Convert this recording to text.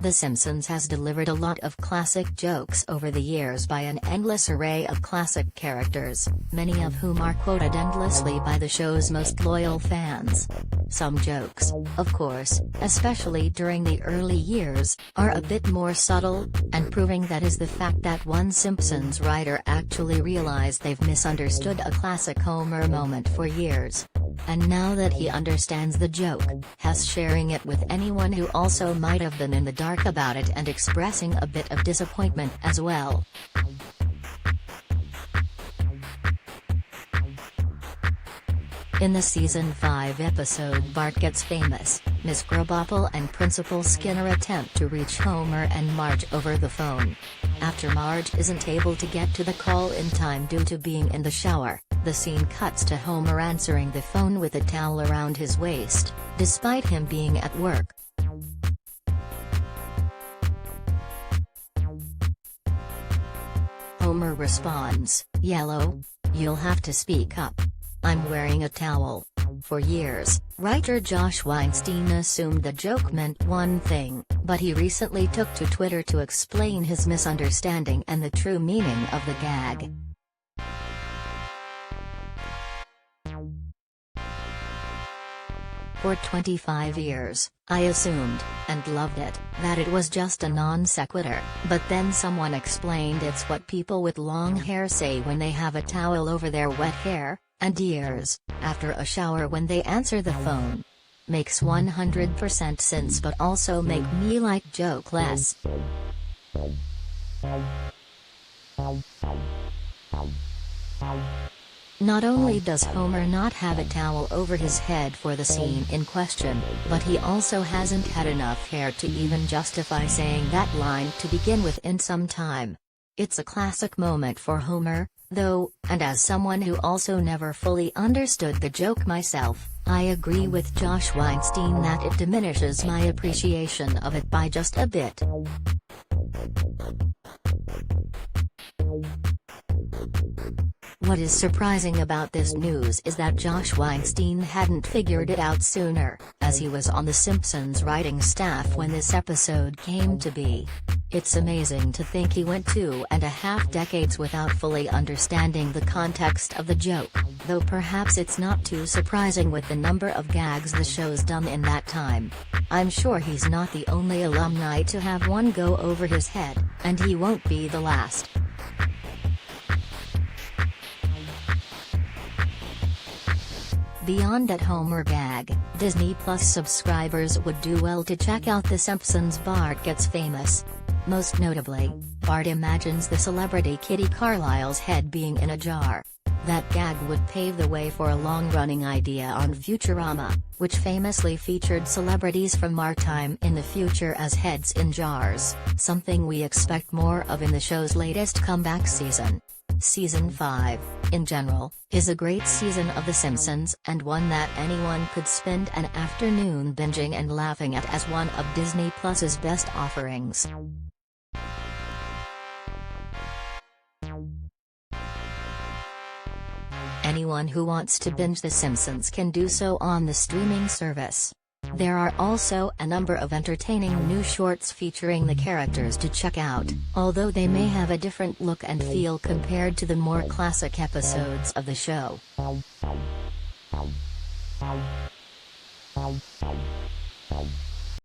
The Simpsons has delivered a lot of classic jokes over the years by an endless array of classic characters, many of whom are quoted endlessly by the show's most loyal fans. Some jokes, of course, especially during the early years, are a bit more subtle, and proving that is the fact that one Simpsons writer actually realized they've misunderstood a classic Homer moment for years. And now that he understands the joke, has sharing it with anyone who also might have been in the dark about it and expressing a bit of disappointment as well. In the Season 5 episode Bart Gets Famous, Ms. Krabappel and Principal Skinner attempt to reach Homer and Marge over the phone. After Marge isn't able to get to the call in time due to being in the shower, the scene cuts to Homer answering the phone with a towel around his waist, despite him being at work. Homer responds, "Yellow? You'll have to speak up. I'm wearing a towel." For years, writer Josh Weinstein assumed the joke meant one thing, but he recently took to Twitter to explain his misunderstanding and the true meaning of the gag. For 25 years, I assumed, and loved it, that it was just a non sequitur, but then someone explained it's what people with long hair say when they have a towel over their wet hair and ears after a shower when they answer the phone. Makes 100% sense, but also make me like joke less. Not only does Homer not have a towel over his head for the scene in question, but he also hasn't had enough hair to even justify saying that line to begin with in some time. It's a classic moment for Homer, though, and as someone who also never fully understood the joke myself, I agree with Josh Weinstein that it diminishes my appreciation of it by just a bit. What is surprising about this news is that Josh Weinstein hadn't figured it out sooner, as he was on The Simpsons writing staff when this episode came to be. It's amazing to think he went 2.5 decades without fully understanding the context of the joke, though perhaps it's not too surprising with the number of gags the show's done in that time. I'm sure he's not the only alumni to have one go over his head, and he won't be the last. Beyond that Homer gag, Disney Plus subscribers would do well to check out The Simpsons Bart Gets Famous. Most notably, Bart imagines the celebrity Kitty Carlisle's head being in a jar. That gag would pave the way for a long-running idea on Futurama, which famously featured celebrities from our time in the future as heads in jars, something we expect more of in the show's latest comeback season. Season 5, in general, is a great season of The Simpsons and one that anyone could spend an afternoon binging and laughing at as one of Disney Plus's best offerings. Anyone who wants to binge The Simpsons can do so on the streaming service. There are also a number of entertaining new shorts featuring the characters to check out, although they may have a different look and feel compared to the more classic episodes of the show.